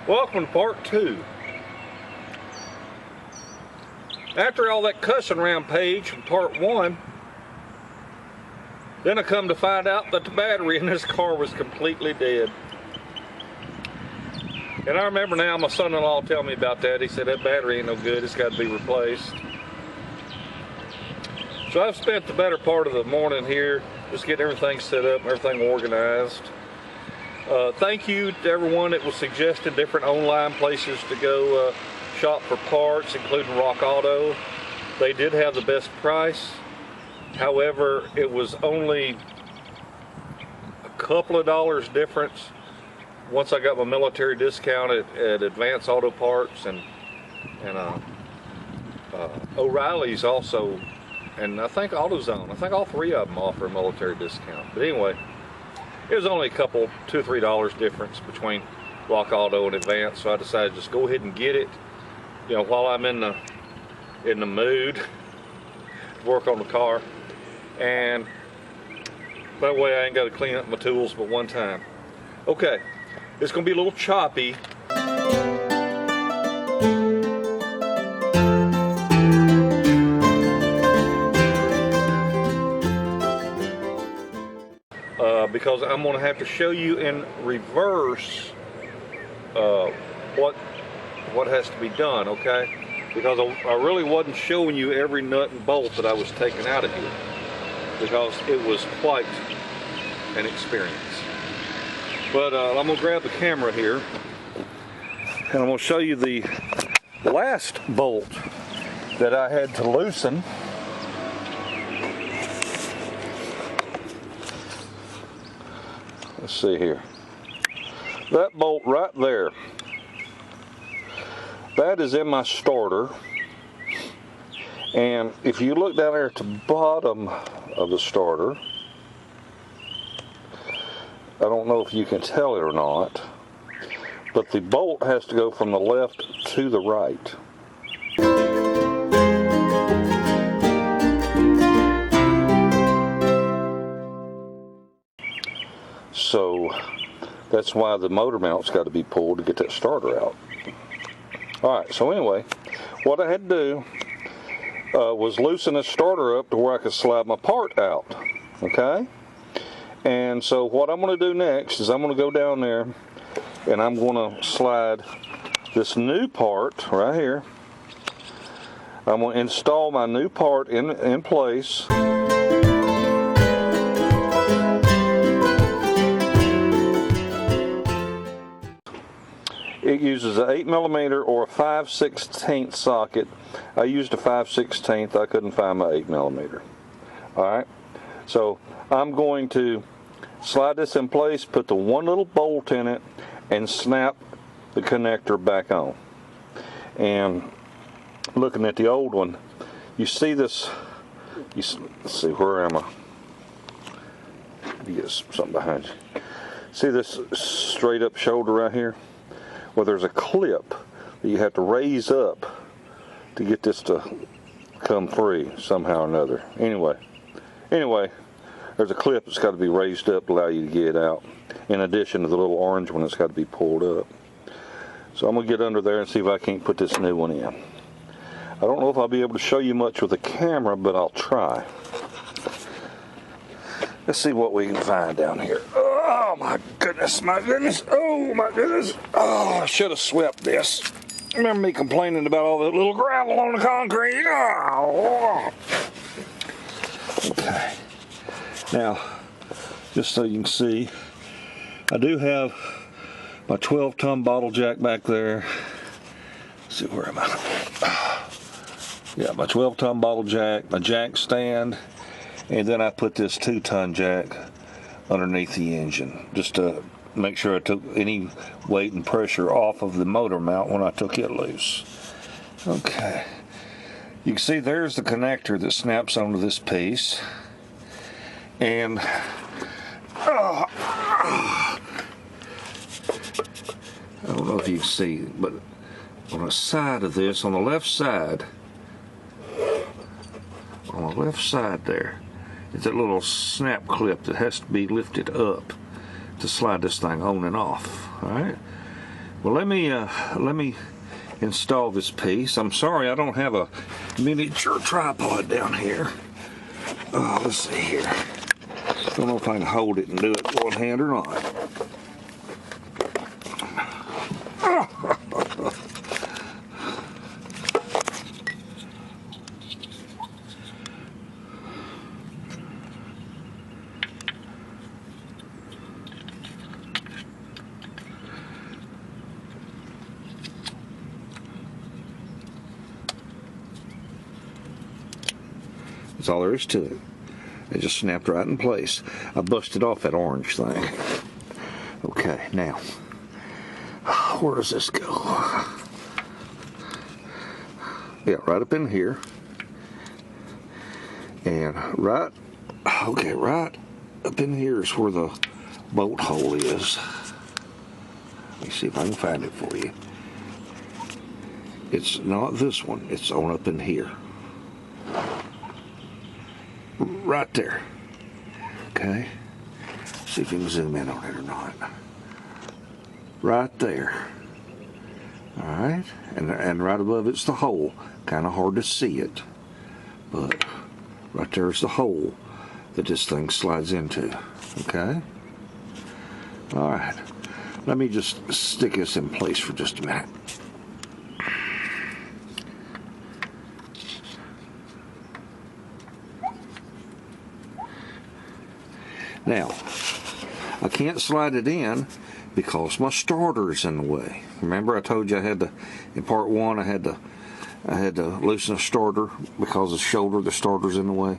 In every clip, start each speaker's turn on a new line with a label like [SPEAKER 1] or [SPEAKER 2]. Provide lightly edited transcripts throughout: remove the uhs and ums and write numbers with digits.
[SPEAKER 1] Welcome to part 2. After all that cussing rampage from part 1, then I come to find out that the battery in this car was completely dead. And I remember now my son-in-law telling me about that. He said that battery ain't no good, it's got to be replaced. So I've spent the better part of the morning here just getting everything set up, everything organized. Thank you to everyone that was suggesting different online places to go shop for parts, including Rock Auto. They did have the best price. However, it was only a couple of dollars difference once I got my military discount at Advanced Auto Parts and O'Reilly's also, and I think AutoZone. I think all three of them offer a military discount. But anyway, it was only a couple, $2 or $3 difference between Rock Auto and Advance, so I decided to just go ahead and get it. You know, while I'm in the mood to work on the car, and that way I ain't got to clean up my tools but one time. Okay, it's gonna be a little choppy. Because I'm going to have to show you in reverse what has to be done, okay? Because I really wasn't showing you every nut and bolt that I was taking out of here, because it was quite an experience. But I'm going to grab the camera here, and I'm going to show you the last bolt that I had to loosen. Let's see here. That bolt right there, that is in my starter. And if you look down there at the bottom of the starter, I don't know if you can tell it or not, but the bolt has to go from the left to the right. So that's why the motor mount's got to be pulled to get that starter out. Alright, so anyway, what I had to do was loosen the starter up to where I could slide my part out. Okay? And so what I'm going to do next is I'm going to go down there and I'm going to slide this new part right here. I'm going to install my new part in place. It uses an 8mm or a 5/16 socket. I used a 5/16. I couldn't find my 8mm. Alright, so I'm going to slide this in place, put the one little bolt in it, and snap the connector back on. And looking at the old one, you see this, let's see, where am I? You get something behind you. See this straight up shoulder right here? Well, there's a clip that you have to raise up to get this to come free somehow or another. Anyway, there's a clip that's got to be raised up to allow you to get it out, in addition to the little orange one that's got to be pulled up. So I'm going to get under there and see if I can't put this new one in. I don't know if I'll be able to show you much with the camera, but I'll try. Let's see what we can find down here. Oh my goodness, oh my goodness. Oh, I should have swept this. Remember me complaining about all that little gravel on the concrete? Oh. Okay. Now, just so you can see, I do have my 12-ton bottle jack back there. Let's see, where am I? Yeah, my 12-ton bottle jack, my jack stand, and then I put this 2-ton jack underneath the engine, just to make sure I took any weight and pressure off of the motor mount when I took it loose. Okay, you can see there's the connector that snaps onto this piece, and I don't know if you can see, but on the side of this, on the left side there, it's that little snap clip that has to be lifted up to slide this thing on and off. Alright, Well, let me install this piece. I'm sorry I don't have a miniature tripod down here. Let's see here. Don't know if I can hold it and do it with one hand or not. That's all there is to it. It just snapped right in place. I busted off that orange thing. Okay, now, where does this go? Yeah, right up in here. And right up in here is where the bolt hole is. Let me see if I can find it for you. It's not this one, it's on up in here. Right there. Okay. See if you can zoom in on it or not. Right there. Alright. And right above it's the hole. Kind of hard to see it. But right there's the hole that this thing slides into. Okay. Alright. Let me just stick this in place for just a minute. Now, I can't slide it in because my starter's in the way. Remember I told you I had to, in part one, I had to loosen the starter because the shoulder of the starter's in the way.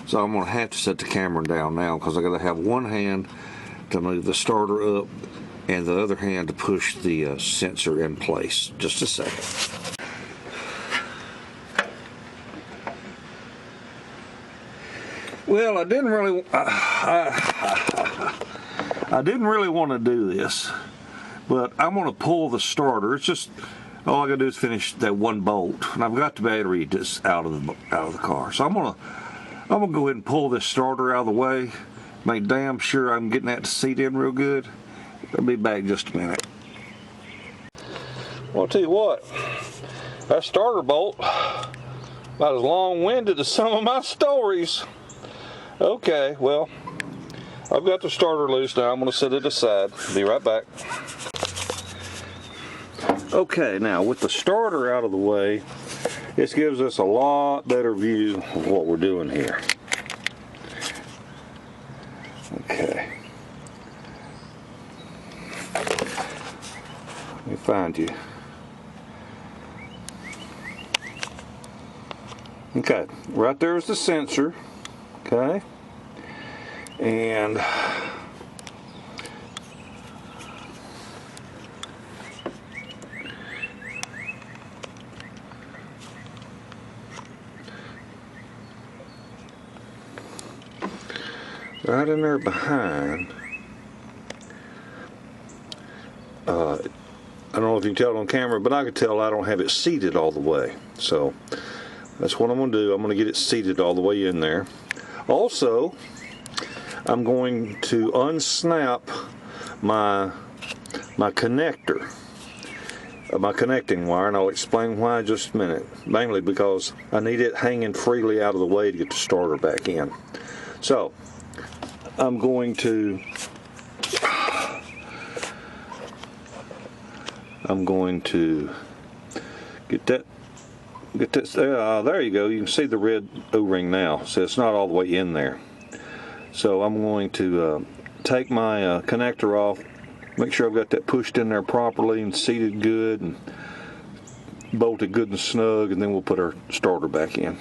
[SPEAKER 1] So I'm going to have to set the camera down now because I got to have one hand to move the starter up and the other hand to push the sensor in place. Just a second. Well, I didn't really want to do this, but I'm going to pull the starter. It's just all I got to do is finish that one bolt, and I've got the battery just out of the car. So I'm gonna go ahead and pull this starter out of the way, make damn sure I'm getting that seat in real good. I'll be back in just a minute. Well, I'll tell you what, that starter bolt about as long-winded as some of my stories. Okay, well, I've got the starter loose now. I'm going to set it aside. Be right back. Okay, now with the starter out of the way, this gives us a lot better view of what we're doing here. Okay. Let me find you. Okay, right there is the sensor. Okay, and right in there behind, I don't know if you can tell it on camera, but I can tell I don't have it seated all the way. So that's what I'm going to do. I'm going to get it seated all the way in there. Also, I'm going to unsnap my connector, my connecting wire, and I'll explain why in just a minute. Mainly because I need it hanging freely out of the way to get the starter back in. So, I'm going to get that. There you go. You can see the red O-ring now. So it's not all the way in there. So I'm going to take my connector off, make sure I've got that pushed in there properly and seated good and bolted good and snug, and then we'll put our starter back in.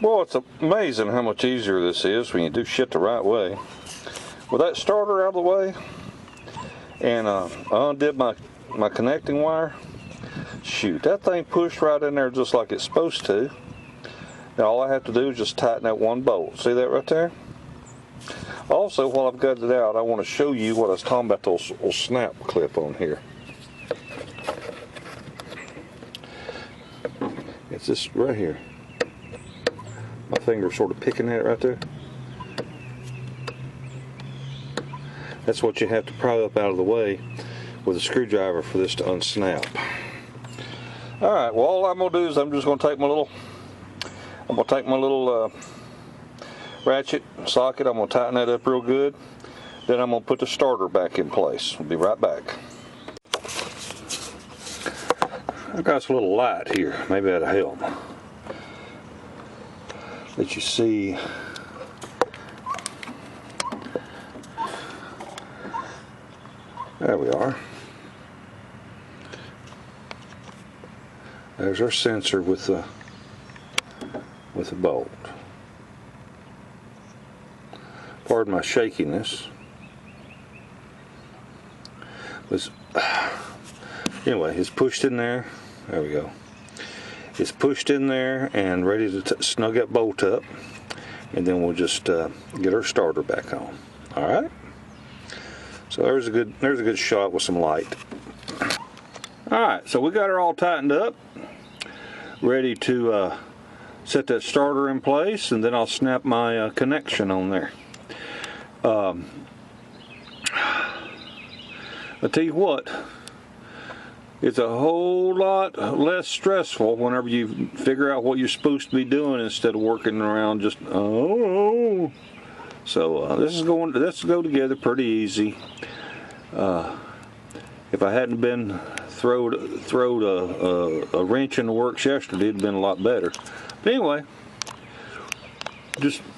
[SPEAKER 1] Well, it's amazing how much easier this is when you do shit the right way. With that starter out of the way, and I undid my connecting wire. Shoot, that thing pushed right in there just like it's supposed to. Now all I have to do is just tighten that one bolt. See that right there? Also, while I've got it out, I want to show you what I was talking about, those little snap clip on here. It's this right here. My finger's sort of picking at it right there. That's what you have to pry up out of the way with a screwdriver for this to unsnap. Alright, well all I'm going to do is I'm just going to take my little ratchet socket. I'm going to tighten that up real good. Then I'm going to put the starter back in place. I'll be right back. I've got a little light here. Maybe that'll help. Let you see. There we are. There's our sensor with the bolt. Pardon my shakiness. Anyway, it's pushed in there. There we go. It's pushed in there and ready to snug that bolt up, and then we'll just get our starter back on. All right. So there's a good shot with some light. All right. So we got her all tightened up, ready to set that starter in place, and then I'll snap my connection on there. I tell you what, it's a whole lot less stressful whenever you figure out what you're supposed to be doing instead of working around just oh. So this go together pretty easy. If I hadn't been throwed a wrench in the works yesterday, it'd been a lot better. But anyway,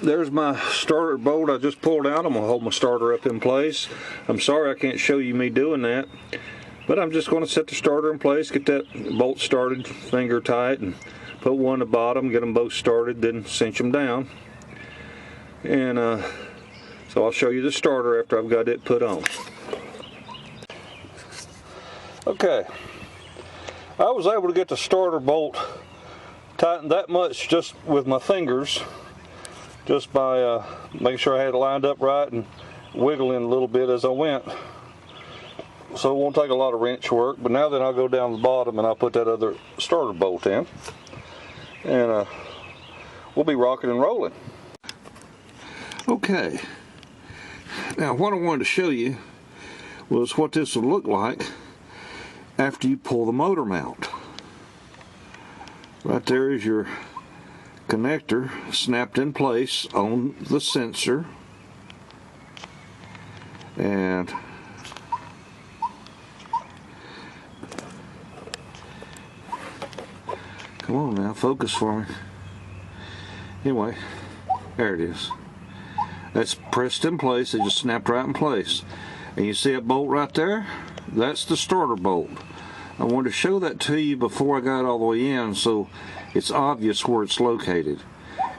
[SPEAKER 1] there's my starter bolt I just pulled out. I'm gonna hold my starter up in place. I'm sorry I can't show you me doing that, but I'm just going to set the starter in place, get that bolt started, finger tight, and put one at the bottom, get them both started, then cinch them down. And so I'll show you the starter after I've got it put on. Okay, I was able to get the starter bolt tightened that much just with my fingers, just by making sure I had it lined up right and wiggling a little bit as I went. So it won't take a lot of wrench work, but now then I'll go down the bottom and I'll put that other starter bolt in, and we'll be rocking and rolling. Okay, now what I wanted to show you was what this would look like after you pull the motor mount. Right there is your connector snapped in place on the sensor, and come on now, focus for me. Anyway, there it is. That's pressed in place. It just snapped right in place. And you see that bolt right there? That's the starter bolt. I wanted to show that to you before I got all the way in so it's obvious where it's located.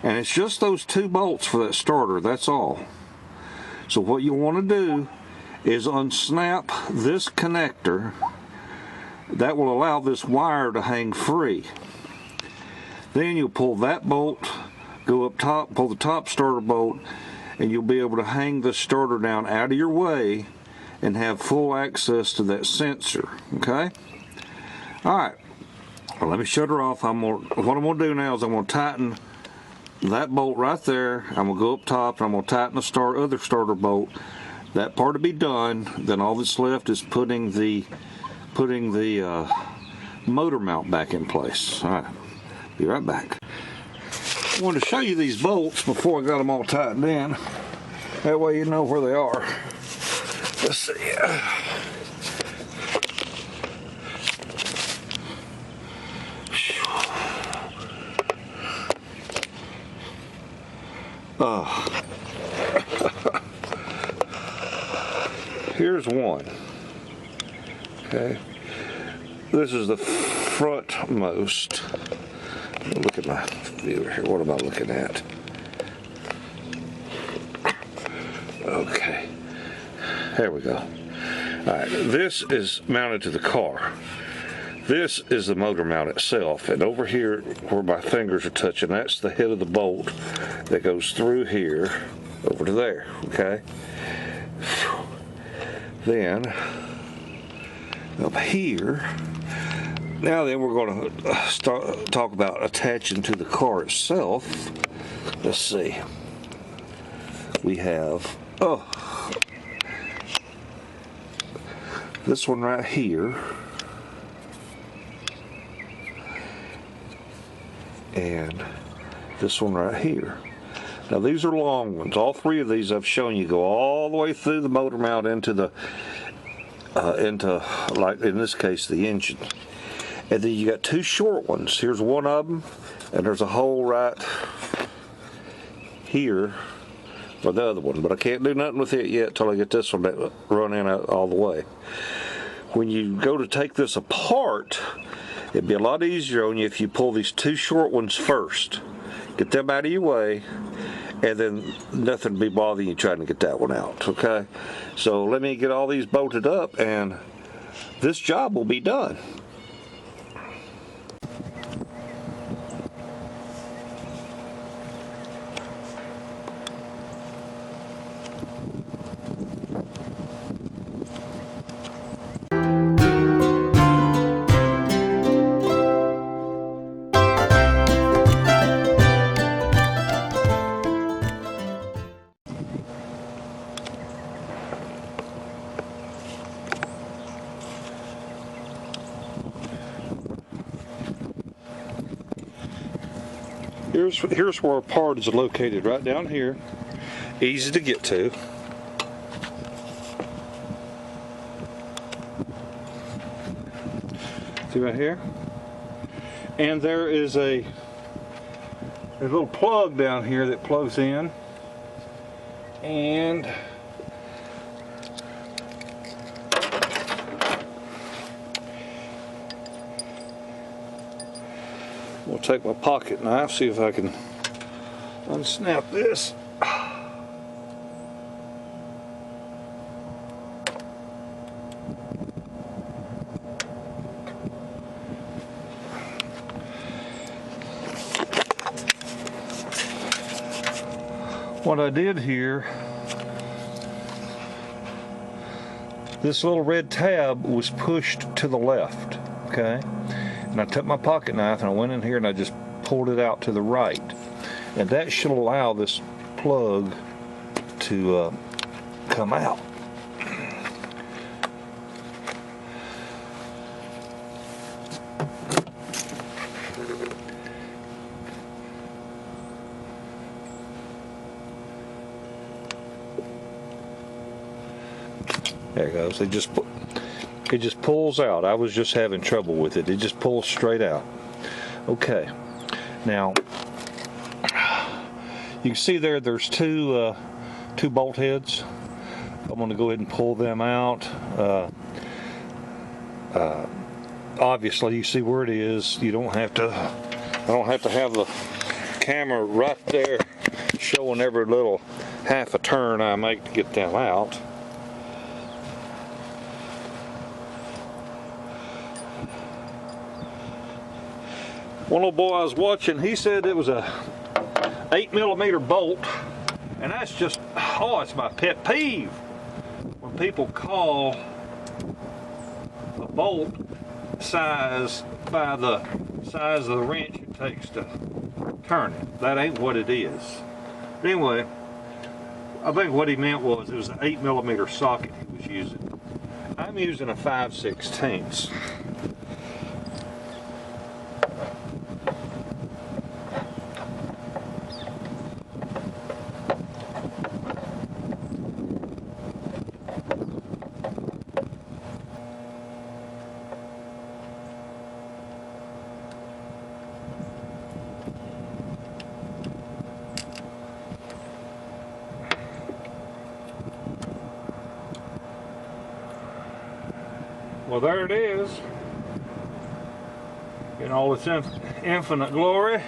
[SPEAKER 1] And it's just those two bolts for that starter, that's all. So what you want to do is unsnap this connector. That will allow this wire to hang free. Then you'll pull that bolt, go up top, pull the top starter bolt, and you'll be able to hang the starter down out of your way and have full access to that sensor, okay? All right, well, let me shut her off. What I'm gonna do now is I'm gonna tighten that bolt right there. I'm gonna go up top and I'm gonna tighten the other starter bolt. That part will be done. Then all that's left is putting the motor mount back in place. All right, be right back. I wanted to show you these bolts before I got them all tightened in. That way you know where they are. Let's see. Here's one. Okay. This is the frontmost. Look at my viewer here. What am I looking at? Okay. There we go. Alright, this is mounted to the car. This is the motor mount itself, and over here where my fingers are touching, that's the head of the bolt that goes through here over to there, okay? Then up here, now then we're going to talk about attaching to the car itself. Let's see. We have this one right here, and this one right here. Now these are long ones. All three of these I've shown you go all the way through the motor mount into the like in this case the engine. And then you got two short ones. Here's one of them, and there's a hole right here for the other one. But I can't do nothing with it yet until I get this one run in all the way. When you go to take this apart, it'd be a lot easier on you if you pull these two short ones first. Get them out of your way, and then nothing will be bothering you trying to get that one out, okay? So let me get all these bolted up, and this job will be done. Here's where our part is located, right down here. Easy to get to. See right here? And there is a little plug down here that plugs in. And we'll take my pocket knife, see if I can unsnap this. What I did here, this little red tab was pushed to the left, okay? And I took my pocket knife and I went in here and I just pulled it out to the right. And that should allow this plug to come out. There it goes. It just pulls out. I was just having trouble with it. It just pulls straight out. Okay. Now you can see there's two bolt heads. I'm going to go ahead and pull them out. Obviously, you see where it is. I don't have to have the camera right there showing every little half a turn I make to get them out. One little boy I was watching, he said it was a 8mm bolt, and that's just, oh, it's my pet peeve when people call the bolt size by the size of the wrench it takes to turn it. That ain't what it is. But anyway, I think what he meant was it was an 8mm socket he was using. I'm using a 5/16. Well, there it is, in all its infinite glory.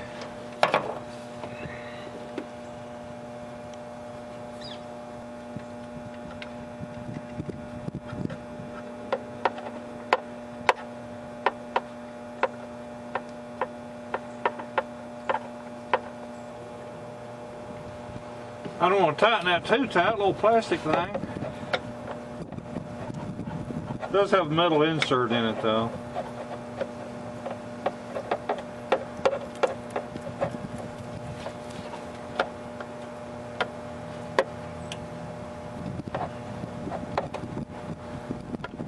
[SPEAKER 1] I don't want to tighten that too tight, little plastic thing. It does have a metal insert in it though.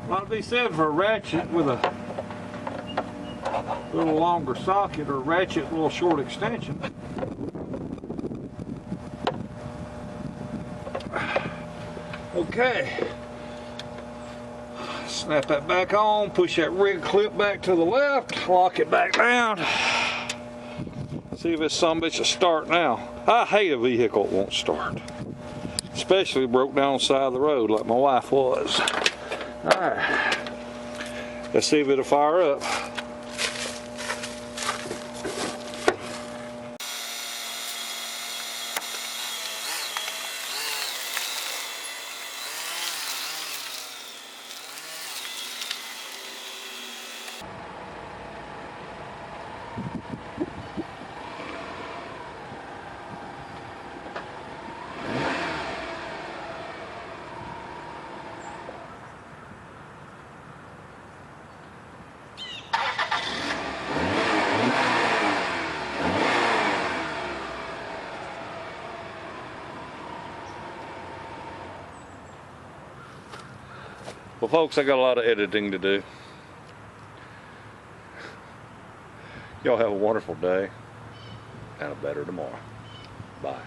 [SPEAKER 1] A lot something to be said for a ratchet with a little longer socket, or a ratchet with a little short extension. Okay. Snap that back on, push that rig clip back to the left, lock it back down. See if this sumbitch will start now. I hate a vehicle that won't start. Especially broke down on the side of the road like my wife was. Alright. Let's see if it'll fire up. Well, folks, I got a lot of editing to do. Y'all have a wonderful day and a better tomorrow. Bye.